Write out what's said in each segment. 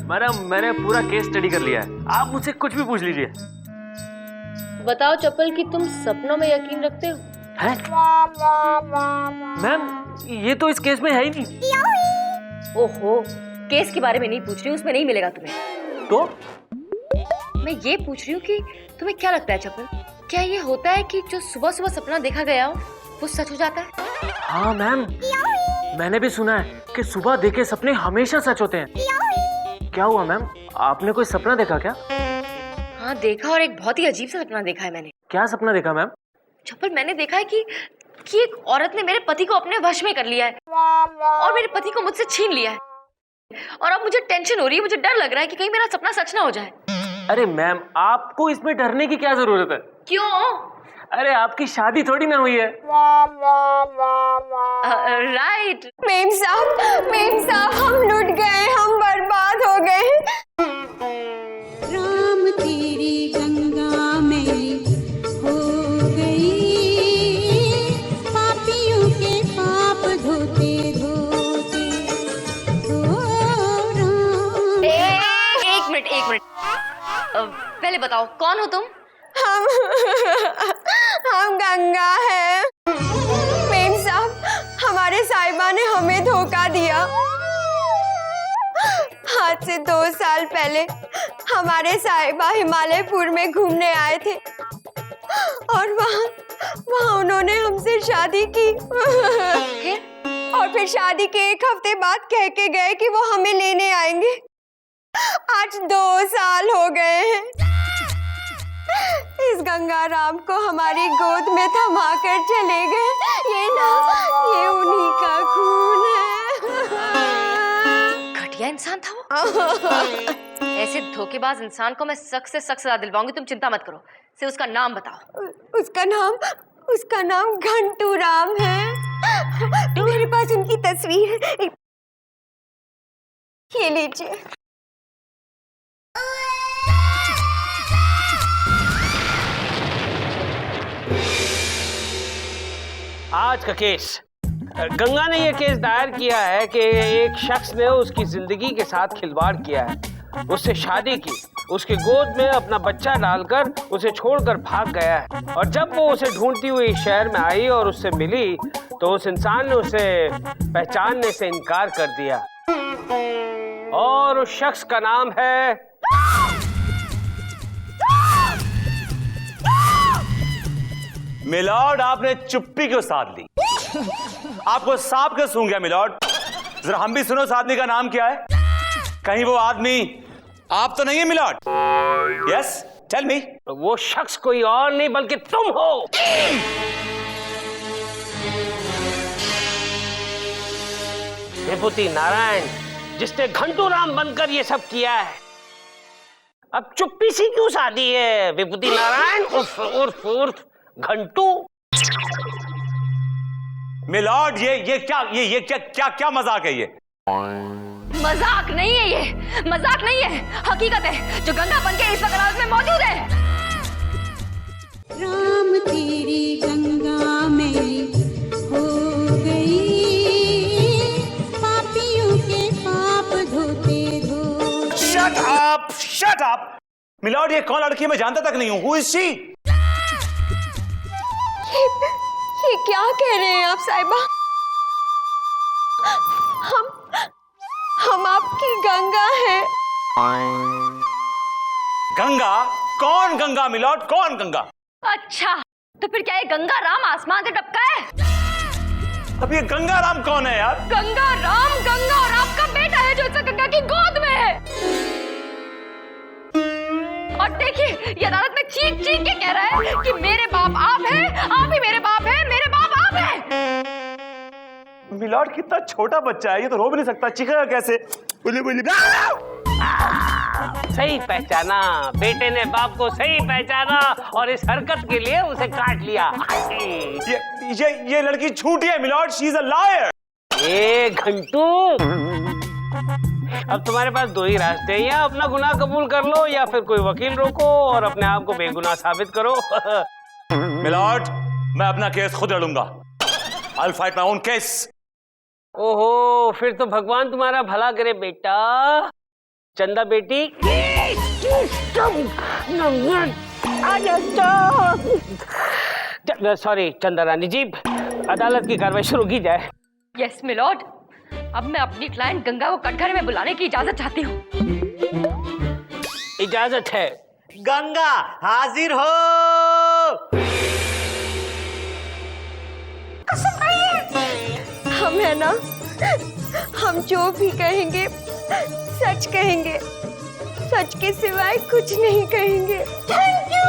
Madam, मैंने पूरा case study कर लिया है, आप मुझसे कुछ भी पूछ लीजिए। बताओ चप्पल कि तुम सपनों में यकीन रखते हो? हैं? मैम, ये तो इस केस में है ही नहीं। ओहो, केस के बारे में नहीं पूछ रही हूँ, उसमें नहीं मिलेगा तुम्हें। तो मैं ये पूछ रही हूँ कि तुम्हें क्या लगता है चप्पल, क्या ये होता है कि जो सुबह सुबह सपना देखा गया हो वो सच हो जाता है? हाँ मैम, मैंने भी सुना है कि सुबह देखे सपने हमेशा सच होते हैं। क्या हुआ मैम, आपने कोई सपना देखा क्या? हाँ देखा, और एक बहुत ही अजीब सा सपना देखा है मैंने। क्या सपना देखा मैम? चप्पल, मैंने देखा है कि एक औरत ने मेरे पति को अपने वश में कर लिया है और मेरे पति को मुझसे छीन लिया है, और अब मुझे टेंशन हो रही है, मुझे डर लग रहा है कि कहीं मेरा सपना सच ना हो जाए। अरे मैम, आपको इसमें डरने की क्या जरूरत है? क्यों? अरे आपकी शादी थोड़ी ना हुई है। राइट। मेम साहब, हम लुट गए, हम बर्बाद हो गए। राम तेरी गंगा मेरी हो गई, पापियों के पाप धोते धोते हो राम। एक मिनट, पहले बताओ कौन हो तुम? हम गंगा हैं। मेम साहब, हमारे साहिबा ने हमें धोखा दिया। आज से 2 साल पहले हमारे साहिबा हिमालयपुर में घूमने आए थे और वहाँ उन्होंने हमसे शादी की। और फिर शादी के 1 हफ्ते बाद कह के गए कि वो हमें लेने आएंगे। आज 2 साल हो गए हैं। इस गंगाराम को हमारी गोद में थमा कर चले गए। ये उन्हीं का खून है। घटिया इंसान था वो। ऐसे धोखेबाज इंसान को मैं सख्त से सख्त सजा दिलवाऊंगी, तुम चिंता मत करो। सिर्फ उसका नाम बताओ। उसका नाम घंटू राम है। मेरे पास उनकी तस्वीर है, ये लीजिए। आज का केस, गंगा ने यह केस दायर किया है कि एक शख्स ने उसकी जिंदगी के साथ खिलवाड़ किया है, उससे शादी की, उसके गोद में अपना बच्चा डालकर उसे छोड़कर भाग गया है। और जब वो उसे ढूंढती हुई शहर में आई और उससे मिली तो उस इंसान ने उसे पहचानने से इनकार कर दिया, और उस शख्स का नाम है मिलॉर्ड। आपने चुप्पी क्यों साध ली? आपको सांप क्यों सूंघ गया मिलॉर्ड? जरा हम भी सुनो, उस आदमी का नाम क्या है? कहीं वो आदमी आप तो नहीं है मिलॉर्ड? Yes, tell me. वो शख्स कोई और नहीं बल्कि तुम हो। विभूति नारायण, जिसने घंटू राम बनकर ये सब किया है। अब चुप्पी सी क्यों साधी है विभूति नारायण उर्फ घंटू? मिलॉर्ड, ये क्या मजाक है? ये मजाक नहीं है, ये मजाक नहीं है, हकीकत है जो गंगा बन के इस वक्त अदालत में मौजूद है। राम तेरी गंगा मेरी हो गई, पापियों के पाप धोते धोते। शट अप मिलॉर्ड, ये कौन लड़की है? मैं जानता तक नहीं हूँ। Who is she? ये क्या कह रहे हैं आप साहिबा? हम आपकी गंगा हैं। गंगा? कौन गंगा मिलॉर्ड, कौन गंगा? अच्छा, तो फिर क्या ये गंगा राम आसमान से टपका है? अब ये गंगा राम कौन है यार? गंगा और आपका बेटा है जो इस गंगा की गोद में है। और देखिए, ये अदालत में चीख के कह रहा है कि मेरे बाप आप हैं, आप ही मेरे बाप हैं, मेरे बाप आप हैं। मिलॉर्ड, कितना छोटा बच्चा है, ये तो रो भी नहीं सकता, चीखेगा कैसे? बोली सही पहचाना, बेटे ने बाप को सही पहचाना और इस हरकत के लिए उसे काट लिया। ये लड़की झूठी है milord, she is a liar. ए घंटू, अब तुम्हारे पास 2 ही रास्ते हैं, या अपना गुनाह कबूल कर लो या फिर कोई वकील रोको और अपने आप को बेगुनाह साबित करो। मिलॉर्ड, मैं अपना केस खुद लड़ूंगा। I'll fight my own case. ओहो, फिर तो भगवान तुम्हारा भला करे बेटा। चंदा बेटी, सॉरी चंदा रानी जी, अदालत की कार्रवाई शुरू की जाए। यस मिलॉर्ड, अब मैं अपनी क्लाइंट गंगा को कटघरे में बुलाने की इजाजत चाहती हूँ। इजाजत है। गंगा हाजिर हो। हम है ना, हम जो भी कहेंगे सच कहेंगे, सच के सिवाय कुछ नहीं कहेंगे। Thank you.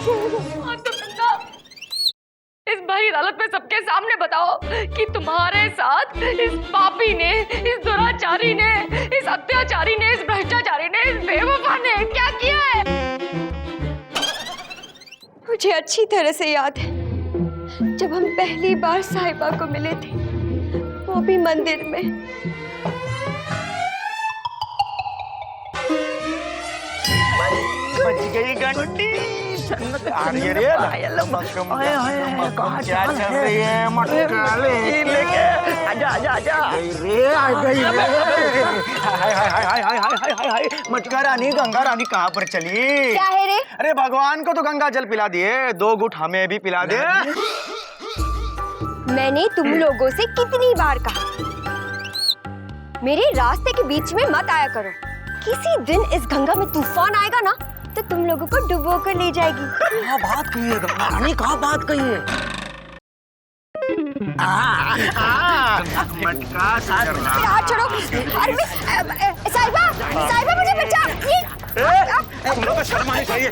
तो गंगा, इस भरी अदालत में सबके सामने बताओ कि तुम्हारे साथ इस पापी ने, इस दुराचारी ने, इस अत्याचारी ने, इस भ्रष्टाचारी ने, इस बेवफा ने क्या किया है। मुझे अच्छी तरह से याद है जब हम पहली बार साहिबा को मिले थे, वो भी मंदिर में। बच गई घंटी। अरे रे क्या चल रही है मटकाले लेके? आजा आजा आजा। रे आ गई। हाय मटका रानी, गंगा रानी कहाँ पर चली? क्या है रे? अरे भगवान को तो गंगा जल पिला दिए, 2 घूंट हमें भी पिला दे। मैंने तुम लोगों से कितनी बार कहा मेरे रास्ते के बीच में मत आया करो। किसी दिन इस गंगा में तूफान आएगा ना तो तुम लोगों को डुबो कर ले जाएगी। क्या बात कही है गंगा रानी, कहाँ बात कही है? मटका हाथ छोड़ो। अरे साहिबा, साहिबा मुझे बचा। तुम लोग को शर्म आनी चाहिए।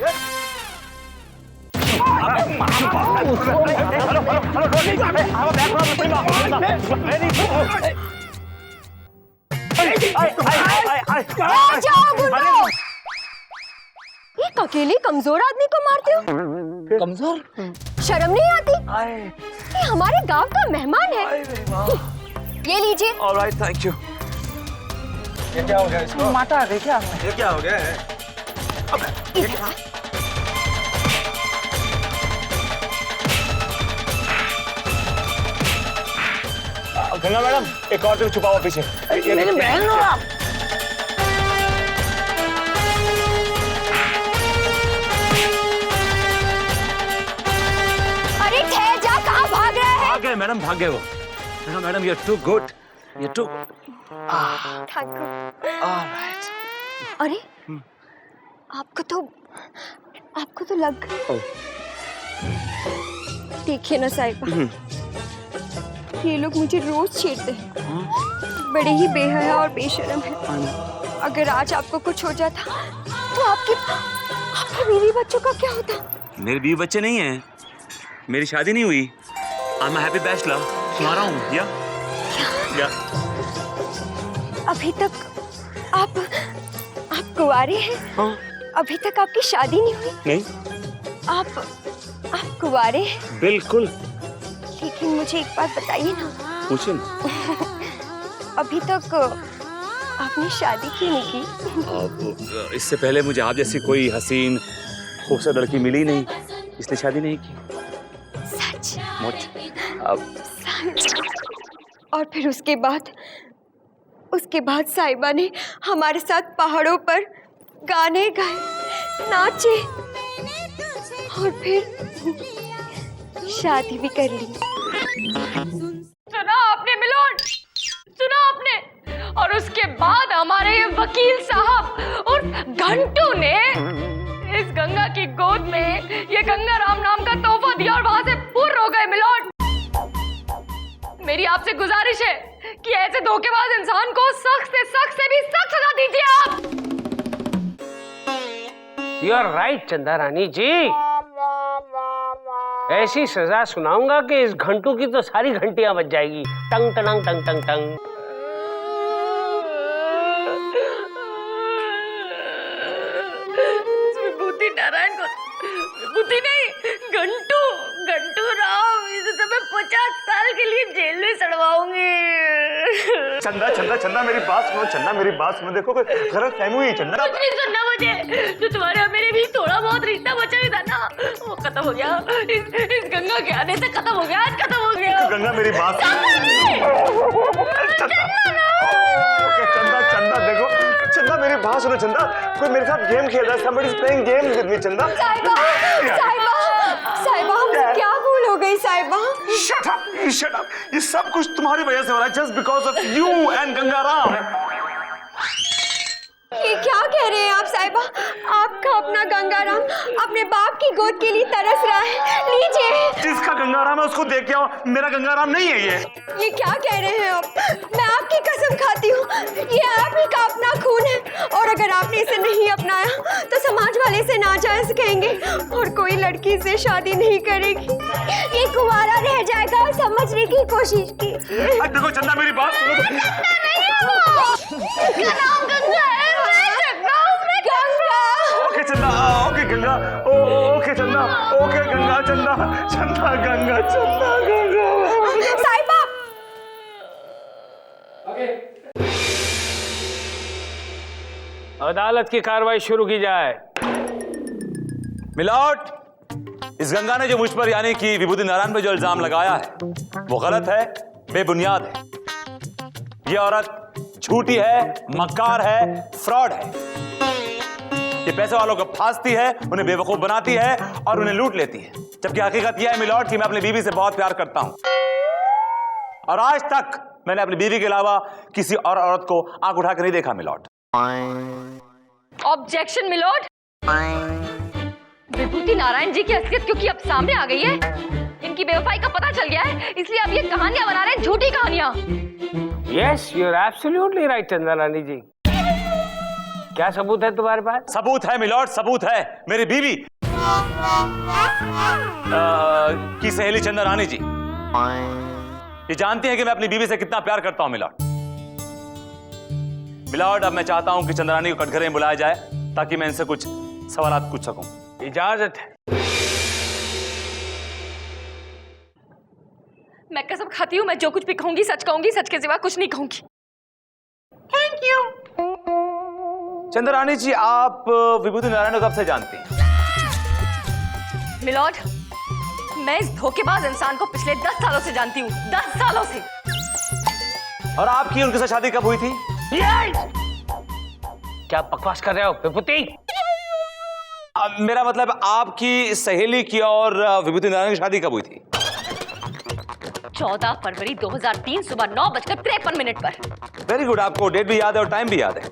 एक अकेले कमजोर आदमी को मारते हो? कमजोर? शर्म नहीं आती? ये हमारे गांव का मेहमान है। ये लीजिए। Alright, thank you. ये क्या हो गया इसको? माता आ गई क्या? ये क्या हो गया है? गंगा मैडम, एक और छुपा हुआ पीछे। मेरी बहन हो आप। अरे ठहर जा, कहाँ भाग रहे हैं? भाग गए मैडम, भाग गए वो। Ganga madam, you are too good, you too. Thank you. Alright. अरे आपको तो लग गई। देखिए ना साहिबा, ये लोग मुझे रोज छेड़ते हैं। बड़े ही बेहया और बेशर्म हैं। अगर आज आपको कुछ हो जाता तो आपके बीवी बच्चों का क्या होता? मेरे बीवी बच्चे नहीं हैं, मेरी शादी नहीं हुई। I am happy bachelor. सुना रहा हूँ या अभी तक आप कुंवारे हैं? हाँ। अभी तक आपकी शादी नहीं हुई? नहीं। आप कुंवारे हैं? बिल्कुल। लेकिन मुझे एक बात बताइए ना, पूछिए। अभी तक आपने शादी क्यों नहीं की? अब इससे पहले मुझे आप जैसी कोई हसीन खूबसूरत लड़की मिली नहीं, इसलिए शादी नहीं की। सच? मुझ अब सच। और फिर उसके बाद साहिबा ने हमारे साथ पहाड़ों पर गाने गाए, नाचे और फिर शादी भी कर ली। सुना आपने मिलोन, सुना आपने? और उसके बाद हमारे ये वकील साहब और घंटू ने इस गंगा की गोद में ये गंगा राम नाम का तोहफा दिया और वहां से पुर हो गए मिलोन। मेरी आपसे गुजारिश है कि ऐसे धोखेबाज इंसान को सख्त से भी सख्त सजा दीजिए आप। You are right Chanda Rani जी, ऐसी सजा सुनाऊंगा कि इस घंटू की तो सारी घंटियां बज जाएगी। टंग टंग टंग टंग टंग। विभूति नारायण को, विभूति नहीं, घंटू राम, इसे तो मैं 50 साल के लिए जेल में सड़वाऊंगी। चंदा मेरी बात सुनो, चंदा मेरी बात सुनो। देखो गलत फहमी हुई चंदा। कुछ नहीं सुनना मुझे। जो तुम्हारे और मेरे भी थोड़ा बहुत रिश्ता बचा ही था ना, वो खत्म हो गया। इस गंगा के आने से खत्म हो गया, आज खत्म हो गया। गंगा मेरी बात चंदा, चंदा देखो, चंदा मेरी बात सुनो। चंदा, कोई मेरे साथ गेम खेल रहा है। somebody is playing games with me, चंदा। साहिबा, साहिबा, साहिबा, हमसे क्या भूल हो गई साहिबा? Shut up, shut up. ये सब कुछ तुम्हारी वजह से हो रहा है, just because of you and Gangaram. ये क्या कह रहे हैं आप साहिबा? आपका अपना गंगाराम अपने बाप की गोद के लिए तरस रहा है, लीजिए। जिसका गंगाराम है उसको देख के आओ, मेरा गंगाराम नहीं है ये क्या कह रहे हैं आप? मैं आपकी कसम खाती हूँ, ये आप ही का अपना खून है, और अगर आपने इसे नहीं अपनाया तो समाज वाले इसे नाजायज कहेंगे और कोई लड़की से शादी नहीं करेगी। ये कुंवारा रह जाएगा, समझने की कोशिश कीजिए। देखो चंदा, मेरी बात सुनो तो। इसका नाम गंगा है, ओके चंदा, ओके गंगा, ओके चंदा, ओके गंगा, चंदा, चंदा, गंगा, चंदा, गंगा। साहिबा, अदालत की कार्रवाई शुरू की जाए। मिलॉर्ड, इस गंगा ने जो मुझ पर यानी कि विभूति नारायण पे जो इल्जाम लगाया है वो गलत है, बेबुनियाद है। ये औरत झूठी है, मक्कार है, फ्रॉड है। ये पैसे वालों को फांसती है, उन्हें बेवकूफ बनाती है और उन्हें लूट लेती है। जबकि हकीकत यह है मिलॉर्ड कि मैं अपनी बीवी से बहुत प्यार करता हूं और आज तक मैंने अपनी बीवी के अलावा किसी और औरत को आंख उठा कर नहीं देखा milord. Objection milord. Vibhuti Narayan ji की असलियत क्योंकि अब सामने आ गई है, इनकी बेवफाई का पता चल गया है, इसलिए अब ये कहानियां बना रहे हैं, झूठी कहानियां। Yes, you are absolutely right Chanda Rani जी। क्या सबूत है तुम्हारे पास? सबूत है मिलॉर्ड, सबूत है। मेरी बीवी की सहेली चंदा रानी जी ये जानती है कि मैं अपनी बीवी से कितना प्यार करता हूं मिलॉर्ड। मिलॉर्ड, अब मैं चाहता हूं कि चंदा रानी को कटघरे में बुलाया जाए ताकि मैं इनसे कुछ सवालात पूछ सकूं। इजाजत है। मैं कसम खाती हूँ, मैं जो कुछ भी कहूंगी सच कहूंगी, सच के सिवा कुछ नहीं कहूंगी। Thank you. चंदा रानी जी, आप विभूति नारायण को कब से जानती हैं? मिलॉर्ड, मैं इस धोखेबाज इंसान को पिछले 10 सालों से जानती हूँ, 10 सालों से। और आपकी उनके साथ शादी कब हुई थी? क्या बकवास कर रहे हो विभूति? मेरा मतलब आपकी सहेली की और विभूति नारायण की शादी कब हुई थी? 14 फरवरी 2003 सुबह 9:53 पर। वेरी गुड, आपको डेट भी याद है और टाइम भी याद है।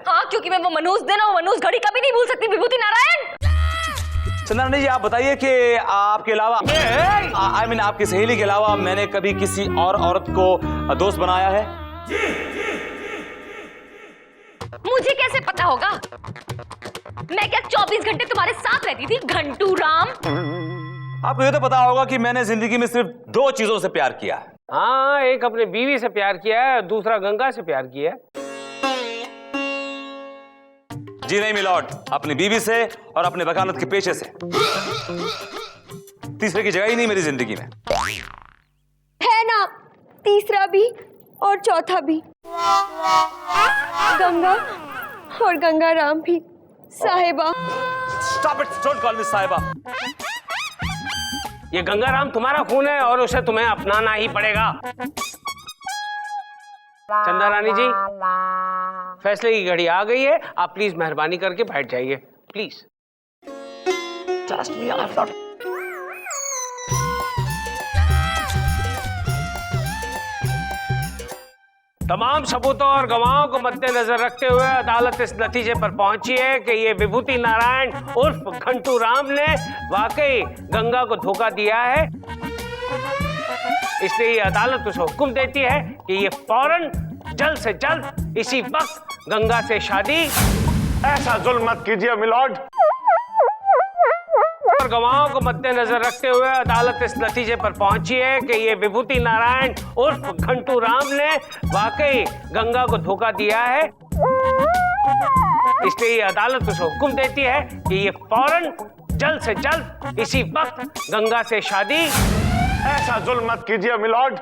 हाँ, क्योंकि मैं वो मनहूस दिन और मनहूस घड़ी कभी नहीं भूल सकती। विभूति नारायण। चंदा रानी जी, आप बताइए कि आपके अलावा आई मीन आपकी सहेली के अलावा मैंने कभी किसी और औरत को दोस्त बनाया है? मुझे कैसे पता होगा? मैं क्या 24 घंटे तुम्हारे साथ रहती थी घंटू राम? आपको ये तो पता होगा कि मैंने जिंदगी में सिर्फ 2 चीजों से प्यार किया है। हाँ, एक अपने बीवी से प्यार किया है, दूसरा गंगा से प्यार किया है। जी नहीं मिलॉर्ड, अपनी बीवी से और अपने वकालत के पेशे से। तीसरे की जगह ही नहीं मेरी जिंदगी में। है ना, तीसरा भी और चौथा भी, गंगा और गंगाराम भी। साहिबा, स्टॉप इट, डोंट कॉल मी साहिबा। ये गंगाराम तुम्हारा खून है और उसे तुम्हें अपनाना ही पड़ेगा। चंदा रानी जी, फैसले की घड़ी आ गई है, आप प्लीज मेहरबानी करके बैठ जाइए, please. Trust me, I'm not. तमाम सबूतों और गवाहों को मद्देनजर रखते हुए अदालत इस नतीजे पर पहुंची है कि ये विभूति नारायण उर्फ घंटू राम ने वाकई गंगा को धोखा दिया है। इसलिए ये अदालत उसे हुक्म देती है कि ये फौरन जल्द से जल्द इसी वक्त गंगा से शादी। ऐसा जुल्म मत कीजिए मिलॉर्ड। और गवाहों को मद्देनजर रखते हुए अदालत इस नतीजे पर पहुंची है कि ये विभूति नारायण उर्फ घंटू राम ने वाकई गंगा को धोखा दिया है। इसलिए ये अदालत उसे हुक्म देती है कि ये फौरन जल्द से जल्द इसी वक्त गंगा से शादी। ऐसा जुल्म मत कीजिए मिलॉर्ड।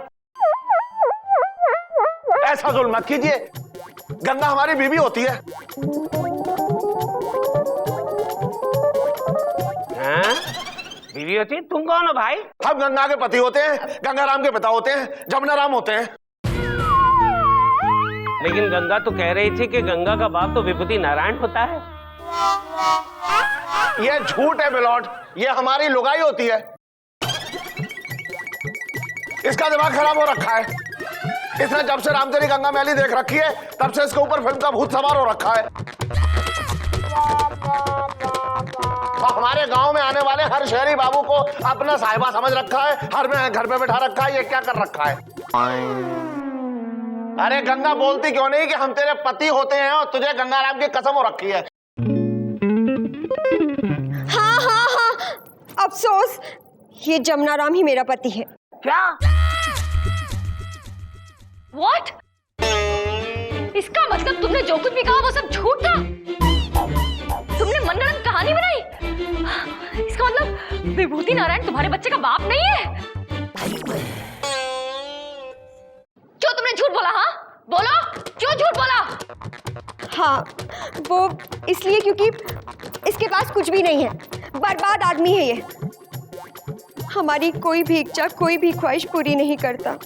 ऐसा जुल्म मत कीजिए, गंगा हमारी बीवी होती है। हाँ? बीवी होती है? तुम कौन हो भाई? हम गंगा के पति होते हैं, गंगाराम के पिता होते हैं, जमुनाराम होते हैं। लेकिन गंगा तो कह रही थी कि गंगा का बाप तो विभूति नारायण होता है। ये झूठ है मिलॉर्ड, ये हमारी लुगाई होती है। इसका दिमाग खराब हो रखा है। इसने जब से राम तेरी गंगा मैली देख रखी है तब से इसके ऊपर फिल्म का भूत सवार हो रखा है। और हमारे गांव में आने वाले हर शहरी बाबू को अपना साहिबा समझ रखा है, हर में घर पे बैठा रखा है। ये क्या कर रखा है? अरे गंगा बोलती क्यों नहीं कि हम तेरे पति होते हैं और तुझे गंगाराम की कसम हो रखी है। हाँ हाँ हाँ, अफसोस ये जमुनाराम ही मेरा पति है। क्या? What? इसका मतलब तुमने जो कुछ भी कहा वो सब झूठ था? तुमने मनगढ़ंत कहानी बनाई? इसका मतलब विभूति नारायण तुम्हारे बच्चे का बाप नहीं है? क्यों तुमने झूठ बोला? हाँ बोलो, क्यों झूठ बोला? हाँ वो इसलिए क्योंकि इसके पास कुछ भी नहीं है, बर्बाद आदमी है ये। हमारी कोई भी इच्छा, कोई भी ख्वाहिश पूरी नहीं करता।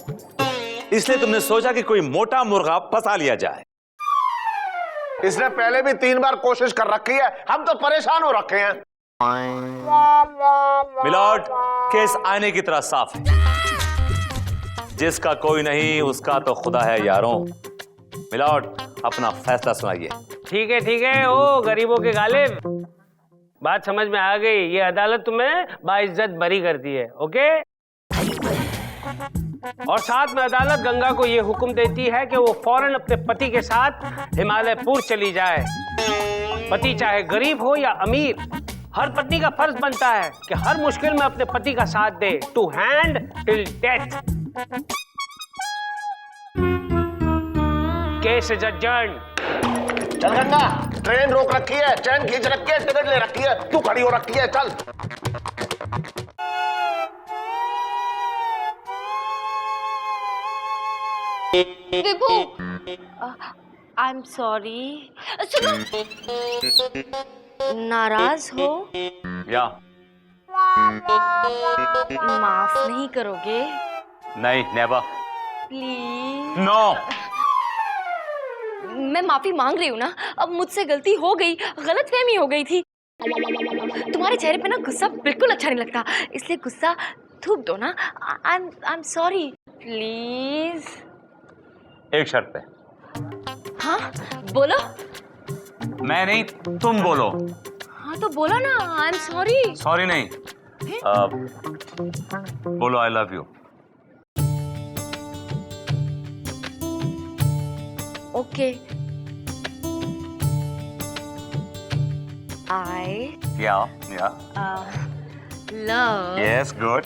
इसलिए तुमने सोचा कि कोई मोटा मुर्गा फंसा लिया जाए। इसने पहले भी 3 बार कोशिश कर रखी है, हम तो परेशान हो रखे हैं। मिलॉर्ड, केस आईने की तरह साफ है। जिसका कोई नहीं उसका तो खुदा है यारों। मिलॉर्ड, अपना फैसला सुनाइए। ठीक है, ओ गरीबों के गालिब, बात समझ में आ गई। ये अदालत तुम्हें बाइज्जत बरी करती है, ओके? और साथ में अदालत गंगा को ये हुक्म देती है कि वो फौरन अपने पति के साथ हिमालयपुर चली जाए। पति चाहे गरीब हो या अमीर, हर पत्नी का फर्ज बनता है कि हर मुश्किल में अपने पति का साथ दे, to hand till death. Case is adjourned. चल गंगा, ट्रेन रोक रखी है, चैन खींच रखी है, टिकट ले रखी है, तू खड़ी हो रखी है, चल। विभू, आई एम सॉरी। सुनो, नाराज हो? या माफ नहीं करोगे? नहीं, नेवर। प्लीज। नो। मैं माफी मांग रही हूँ ना, अब मुझसे गलती हो गई, गलतफहमी हो गई थी। तुम्हारे चेहरे पे ना गुस्सा बिल्कुल अच्छा नहीं लगता, इसलिए गुस्सा थूक दो ना। I am sorry, please. एक शर्त पे। हाँ बोलो। मैं नहीं, तुम बोलो। हाँ तो बोलो ना, आई एम सॉरी। सॉरी नहीं, बोलो आई लव यू। ओके। आई या लव यस, गुड।